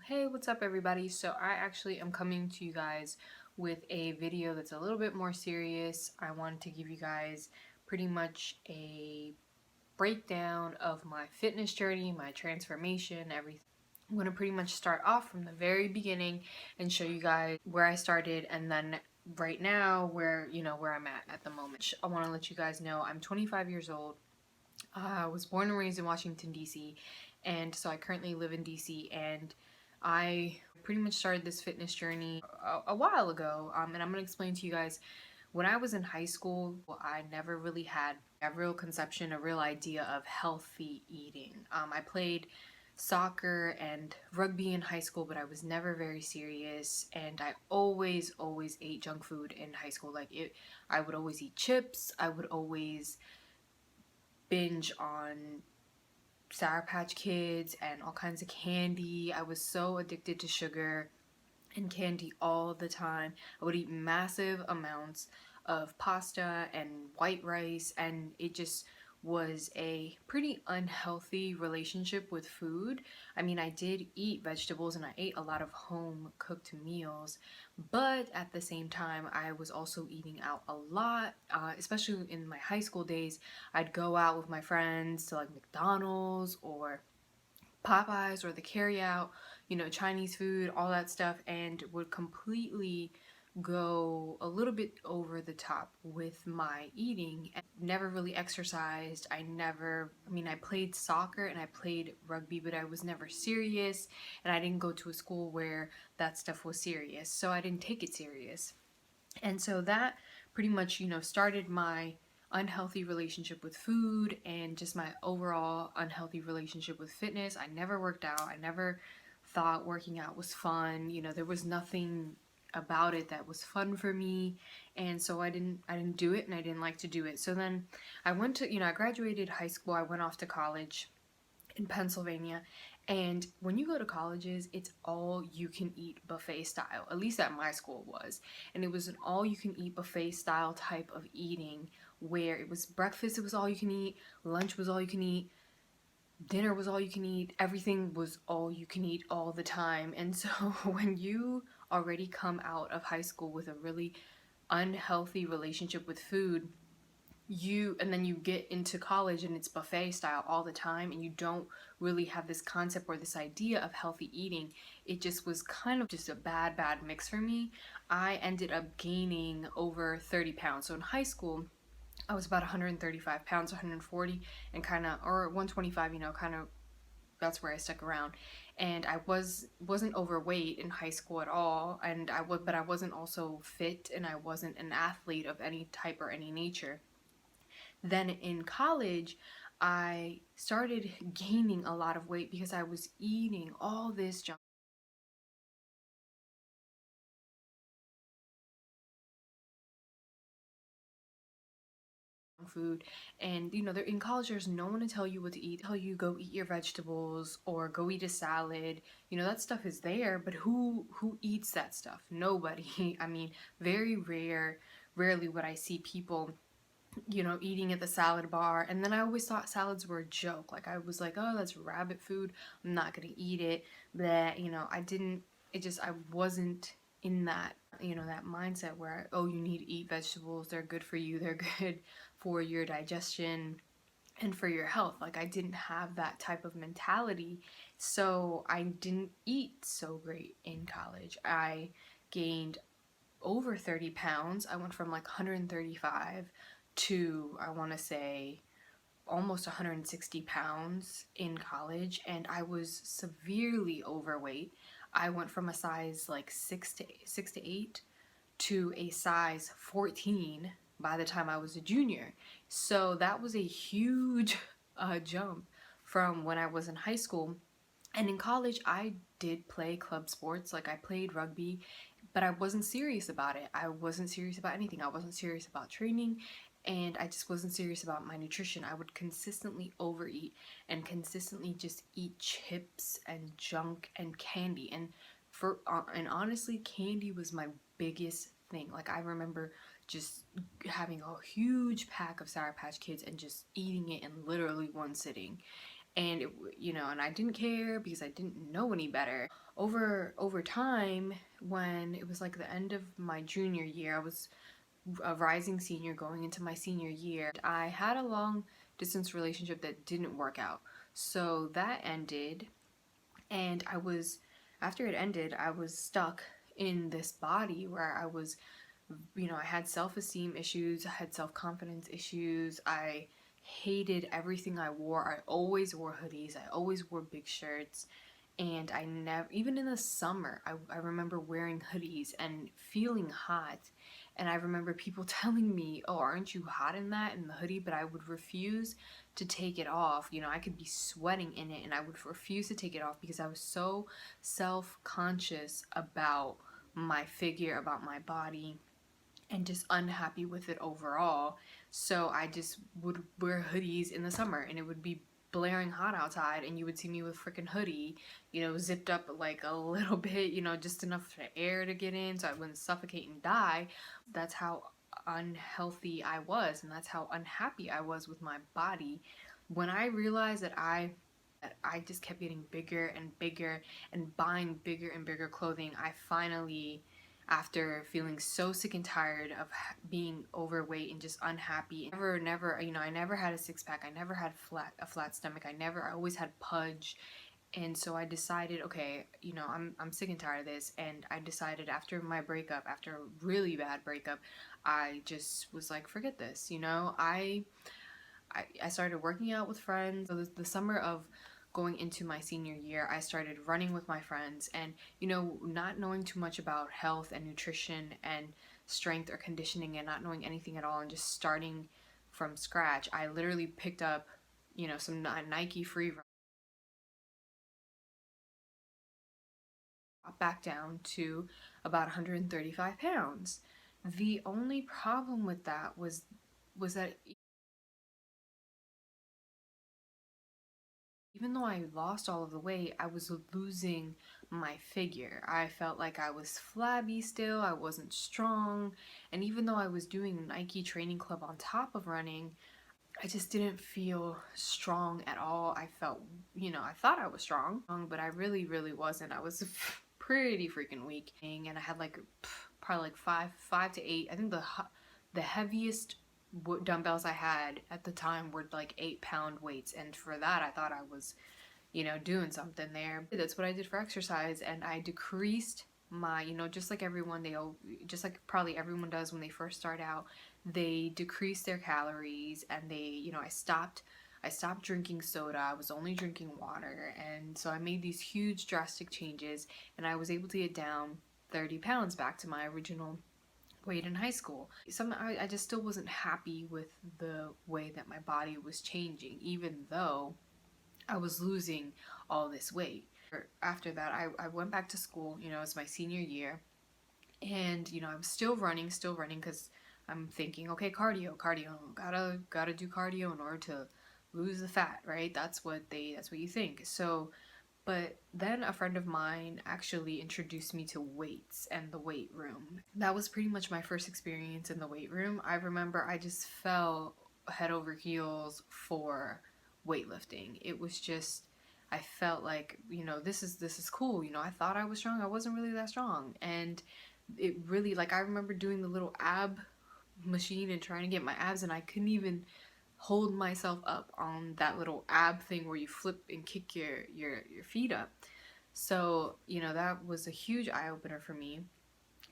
Hey, what's up everybody? So I actually am coming to you guys with a video that's a little bit more serious. I wanted to give you guys pretty much a breakdown of my fitness journey, my transformation, everything. I'm going to pretty much start off from the very beginning and show you guys where I started and then right now where I'm at the moment. I want to let you guys know I'm 25 years old. I was born and raised in Washington, D.C., and so I currently live in D.C., and I pretty much started this fitness journey a while ago, and I'm going to explain to you guys. When I was in high school, I never really had a real conception, a real idea of healthy eating. I played soccer and rugby in high school, but I was never very serious, and I always ate junk food in high school. I would always eat chips. I would always binge on Sour Patch Kids and all kinds of candy. I was so addicted to sugar and candy all the time. I would eat massive amounts of pasta and white rice, and it just was a pretty unhealthy relationship with food. I mean, I did eat vegetables and I ate a lot of home cooked meals, but at the same time, I was also eating out a lot, especially in my high school days. I'd go out with my friends to like McDonald's or Popeyes or the carry out, Chinese food, all that stuff, and would completely go a little bit over the top with my eating. And never really exercised. I played soccer and I played rugby, but I was never serious, and I didn't go to a school where that stuff was serious, so I didn't take it serious. And so that pretty much, started my unhealthy relationship with food and just my overall unhealthy relationship with fitness. I never worked out. I never thought working out was fun. There was nothing about it that was fun for me, and so I didn't do it, and I didn't like to do it. So then I graduated high school. I went off to college in Pennsylvania. And when you go to colleges, it's all you can eat buffet style. At least at my school was. And it was an all you can eat buffet style type of eating where it was breakfast, it was all you can eat, lunch was all you can eat, dinner was all you can eat, everything was all you can eat all the time. And so when you already come out of high school with a really unhealthy relationship with food, and then you get into college and it's buffet style all the time, and you don't really have this concept or this idea of healthy eating. It just was kind of just a bad mix for me. I ended up gaining over 30 pounds. So in high school I was about 135 pounds, 140, and kind of, or 125, kind of, that's where I stuck around. And I wasn't overweight in high school at all, and but I wasn't also fit, and I wasn't an athlete of any type or any nature. Then in college, I started gaining a lot of weight because I was eating all this junk food. And in college, there's no one to tell you what to eat, tell you go eat your vegetables or go eat a salad. That stuff is there, but who eats that stuff? Nobody. I mean, very rarely would I see people eating at the salad bar. And then I always thought salads were a joke. Like, I was like, oh, that's rabbit food, I'm not gonna eat it. That I didn't, I wasn't in that mindset where, oh, you need to eat vegetables, they're good for you, they're good for your digestion and for your health. Like, I didn't have that type of mentality, so I didn't eat so great in college. I gained over 30 pounds. I went from like 135 to, I want to say, almost 160 pounds in college, and I was severely overweight. I went from a size like 6 to 8 to a size 14 by the time I was a junior. So that was a huge jump from when I was in high school. And in college, I did play club sports. Like, I played rugby, but I wasn't serious about it. I wasn't serious about anything. I wasn't serious about training, and I just wasn't serious about my nutrition. I would consistently overeat and consistently just eat chips and junk and candy. And honestly, candy was my biggest thing. Like, I remember just having a huge pack of Sour Patch Kids and just eating it in literally one sitting. and and I didn't care because I didn't know any better. Over time, when it was like the end of my junior year, I was a rising senior going into my senior year. I had a long distance relationship that didn't work out. So that ended, and after it ended, I was stuck in this body where I was, I had self esteem issues, I had self confidence issues, I hated everything I wore. I always wore hoodies, I always wore big shirts. And I never, even in the summer, I remember wearing hoodies and feeling hot. And I remember people telling me, "Oh, aren't you hot in that, in the hoodie?" But I would refuse to take it off. I could be sweating in it and I would refuse to take it off because I was so self conscious about my figure, about my body, and just unhappy with it overall. So I just would wear hoodies in the summer and it would be blaring hot outside and you would see me with freaking hoodie, zipped up like a little bit, just enough for air to get in so I wouldn't suffocate and die. That's how unhealthy I was, and that's how unhappy I was with my body. When I realized that I just kept getting bigger and bigger and buying bigger and bigger clothing, I finally, after feeling so sick and tired of being overweight and just unhappy, never, I never had a six pack, I never had a flat stomach, I always had pudge. And so I decided, okay, I'm sick and tired of this. And I decided after my breakup, after a really bad breakup, I just was like, forget this. I started working out with friends. So the summer of going into my senior year, I started running with my friends, and not knowing too much about health and nutrition and strength or conditioning, and not knowing anything at all, and just starting from scratch. I literally picked up, some Nike free run, back down to about 135 pounds. The only problem with that was that even though I lost all of the weight, I was losing my figure. I felt like I was flabby still, I wasn't strong, and even though I was doing Nike Training Club on top of running, I just didn't feel strong at all. I felt, I thought I was strong, but I really, really wasn't. I was pretty freaking weak, and I had like probably like five to eight. I think the heaviest dumbbells I had at the time were like 8-pound weights, and for that I thought I was, doing something there. That's what I did for exercise, and I decreased my, just like everyone, just like probably everyone does when they first start out, they decrease their calories, and I stopped drinking soda. I was only drinking water, and so I made these huge drastic changes, and I was able to get down 30 pounds back to my original weight in high school. I just still wasn't happy with the way that my body was changing, even though I was losing all this weight. After that, I went back to school, it's my senior year, and I was still running because I'm thinking, okay, cardio, gotta do cardio in order to lose the fat, right? That's what you think. So, but then a friend of mine actually introduced me to weights and the weight room. That was pretty much my first experience in the weight room. I remember I just fell head over heels for weightlifting. It was just, I felt like, this is cool. I thought I was strong. I wasn't really that strong. And it really, like, I remember doing the little ab machine and trying to get my abs, and I couldn't even hold myself up on that little ab thing where you flip and kick your feet up. So, that was a huge eye opener for me.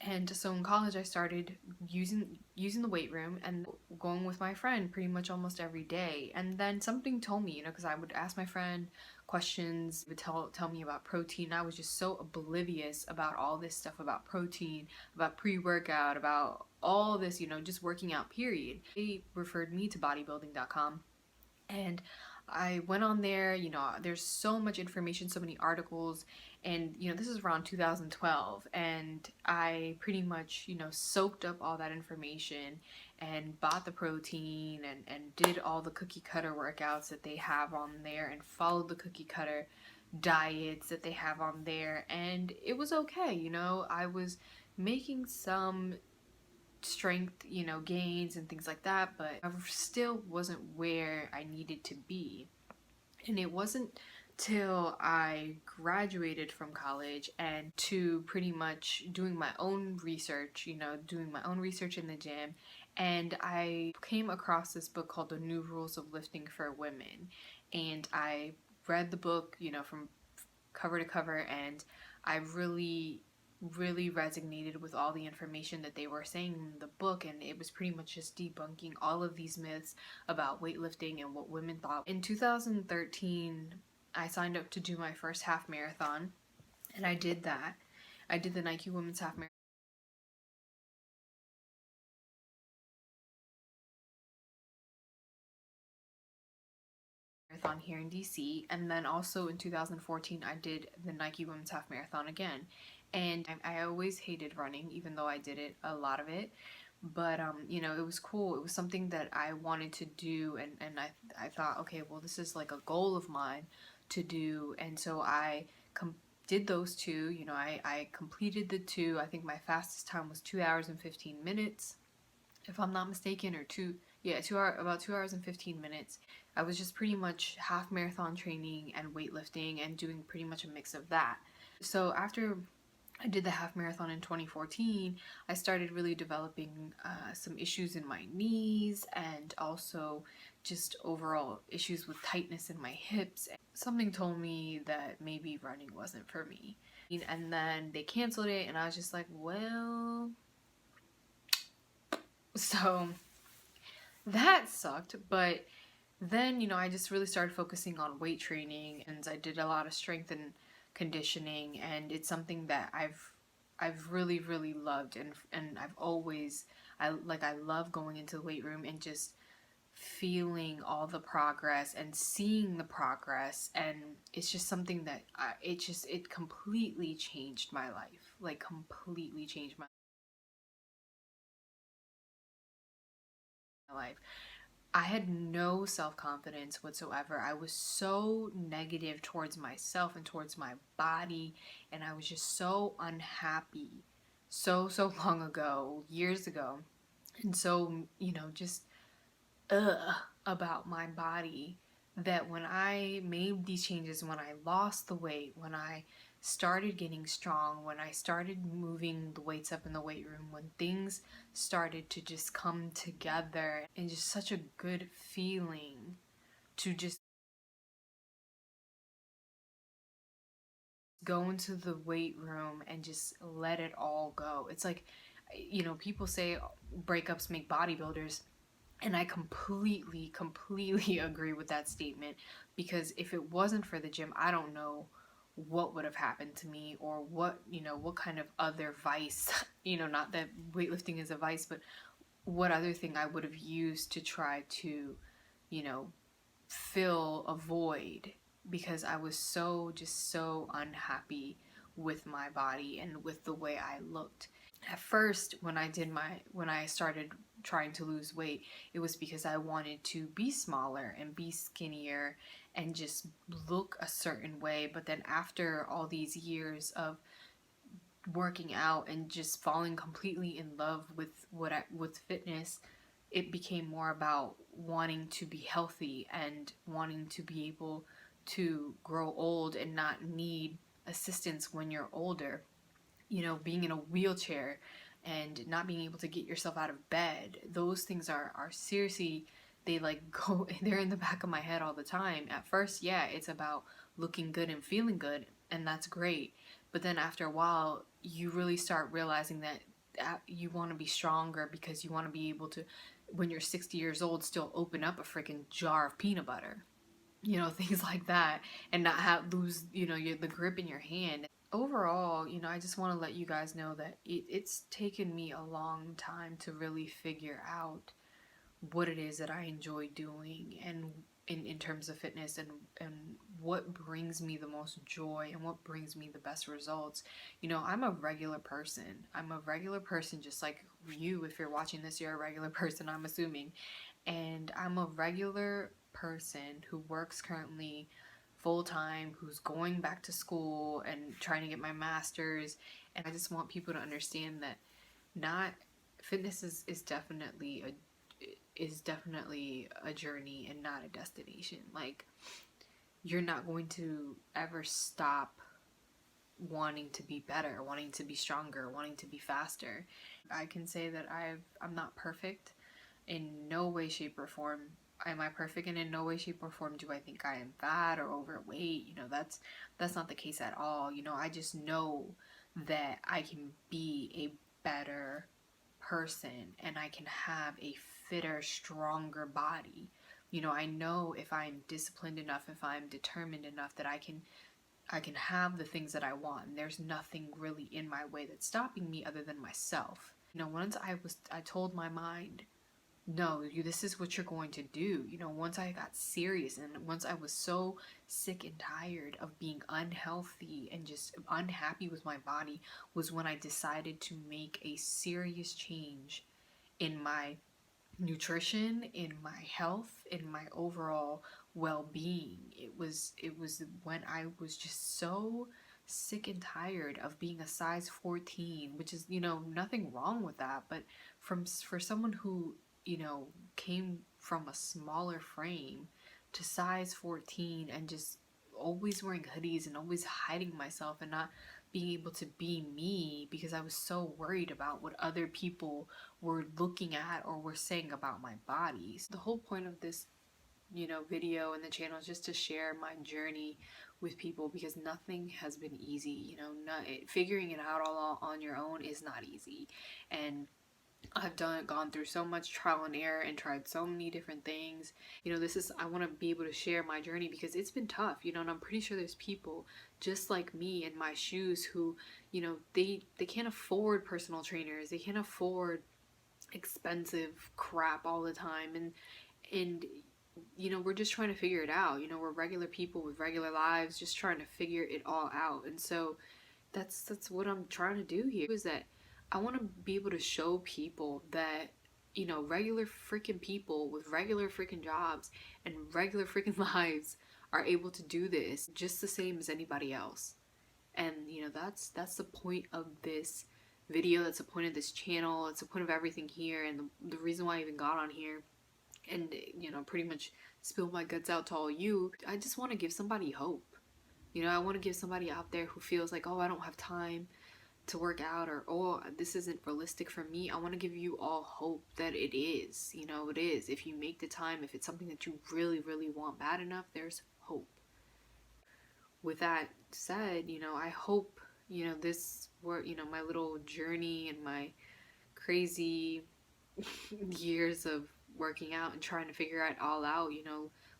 And so in college I started using the weight room and going with my friend pretty much almost every day. And then something told me, because I would ask my friend questions, would tell me about protein. I was just so oblivious about all this stuff about protein, about pre-workout, about all this, just working out, period. They referred me to bodybuilding.com, and I went on there. There's so much information, so many articles, and this is around 2012, and I pretty much soaked up all that information and bought the protein, and did all the cookie cutter workouts that they have on there, and followed the cookie cutter diets that they have on there, and it was okay. I was making some strength, gains and things like that, but I still wasn't where I needed to be. And it wasn't till I graduated from college and to pretty much doing my own research, doing my own research in the gym, and I came across this book called The New Rules of Lifting for Women. And I read the book, from cover to cover, and I really resonated with all the information that they were saying in the book, and it was pretty much just debunking all of these myths about weightlifting and what women thought. In 2013, I signed up to do my first half marathon, and I did that. I did the Nike Women's Half Marathon here in DC, and then also in 2014 I did the Nike Women's Half Marathon again. And I always hated running, even though I did it, a lot of it. But it was cool. It was something that I wanted to do, and I thought, okay, well, this is like a goal of mine to do. And so I did those two. I completed the two. I think my fastest time was 2 hours and 15 minutes, if I'm not mistaken, or about 2 hours and 15 minutes. I was just pretty much half marathon training and weightlifting and doing pretty much a mix of that. So after I did the half marathon in 2014, I started really developing some issues in my knees, and also just overall issues with tightness in my hips. Something told me that maybe running wasn't for me. And then they canceled it, and I was just like, well, so that sucked. But then, I just really started focusing on weight training, and I did a lot of strength and conditioning, and it's something that I've really loved, and I've always I love going into the weight room and just feeling all the progress and seeing the progress. And it's just something that it completely changed my life, like completely changed my life. I had no self confidence whatsoever. I was so negative towards myself and towards my body, and I was just so unhappy so long ago, years ago. And so, just about my body, that when I made these changes, when I lost the weight, when I started getting strong, when I started moving the weights up in the weight room, when things started to just come together, and just such a good feeling to just go into the weight room and just let it all go. It's like, people say breakups make bodybuilders. And I completely agree with that statement, because if it wasn't for the gym, I don't know what would have happened to me, or what kind of other vice, not that weightlifting is a vice, but what other thing I would have used to try to, you know, fill a void, because I was so unhappy with my body and with the way I looked. At first, when I started trying to lose weight, it was because I wanted to be smaller and be skinnier and just look a certain way. But then after all these years of working out and just falling completely in love with fitness, it became more about wanting to be healthy and wanting to be able to grow old and not need assistance when you're older. Being in a wheelchair and not being able to get yourself out of bed. Those things are seriously, they they're in the back of my head all the time. At first, yeah, it's about looking good and feeling good, and that's great. But then after a while, you really start realizing that you want to be stronger, because you want to be able to, when you're 60 years old, still open up a freaking jar of peanut butter. Things like that, and not lose, the grip in your hand. Overall, I just want to let you guys know that it's taken me a long time to really figure out what it is that I enjoy doing, and in terms of fitness, and what brings me the most joy and what brings me the best results. I'm a regular person. I'm a regular person, just like you. If you're watching this, you're a regular person, I'm assuming. And I'm a regular person who works currently full time, who's going back to school and trying to get my master's. And I just want people to understand that not fitness is definitely a journey and not a destination. Like, you're not going to ever stop wanting to be better, wanting to be stronger, wanting to be faster. I can say that I'm not perfect. In no way, shape, or form am I perfect, and in no way, shape, or form do I think I am fat or overweight. That's not the case at all. I just know that I can be a better person and I can have a fitter, stronger body. I know if I'm disciplined enough, if I'm determined enough, that I can have the things that I want. And there's nothing really in my way that's stopping me other than myself. Once I told my mind, no, this is what you're going to do. Once I got serious and once I was so sick and tired of being unhealthy and just unhappy with my body, was when I decided to make a serious change in my nutrition, in my health, in my overall well-being. It was when I was just so sick and tired of being a size 14, which is, nothing wrong with that, but for someone who, came from a smaller frame to size 14 and just always wearing hoodies and always hiding myself and not being able to be me because I was so worried about what other people were looking at or were saying about my body. So the whole point of this, video and the channel is just to share my journey with people, because nothing has been easy. Figuring it out all on your own is not easy. And I've gone through so much trial and error and tried so many different things. I want to be able to share my journey because it's been tough, and I'm pretty sure there's people just like me in my shoes who, they can't afford personal trainers. They can't afford expensive crap all the time. And we're just trying to figure it out. We're regular people with regular lives just trying to figure it all out. And so that's what I'm trying to do here, is that I want to be able to show people that, regular freaking people with regular freaking jobs and regular freaking lives are able to do this just the same as anybody else. And, that's the point of this video. That's the point of this channel. It's the point of everything here. And the reason why I even got on here and, pretty much spill my guts out to all you. I just want to give somebody hope. I want to give somebody out there who feels like, oh, I don't have time to work out, or oh, this isn't realistic for me. I want to give you all hope that it is. It is. If you make the time, if it's something that you really, really want bad enough, there's hope. With that said, I hope, this were, my little journey and my crazy years of working out and trying to figure it all out,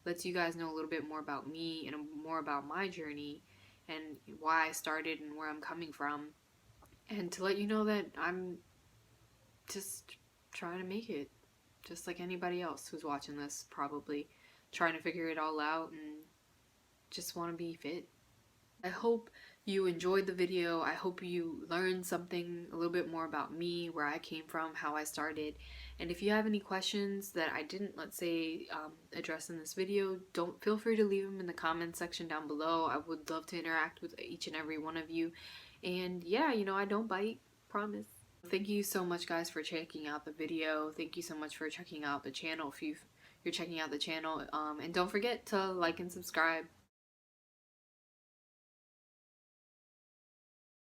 lets you guys know a little bit more about me and more about my journey and why I started and where I'm coming from. And to let you know that I'm just trying to make it, just like anybody else who's watching this, probably trying to figure it all out and just want to be fit. I hope you enjoyed the video. I hope you learned something a little bit more about me, where I came from, how I started. And if you have any questions that I didn't, let's say, address in this video, don't feel free to leave them in the comments section down below. I would love to interact with each and every one of you. And yeah, I don't bite, promise. Thank you so much, guys, for checking out the video. Thank you so much for checking out the channel if you're checking out the channel. And don't forget to like and subscribe.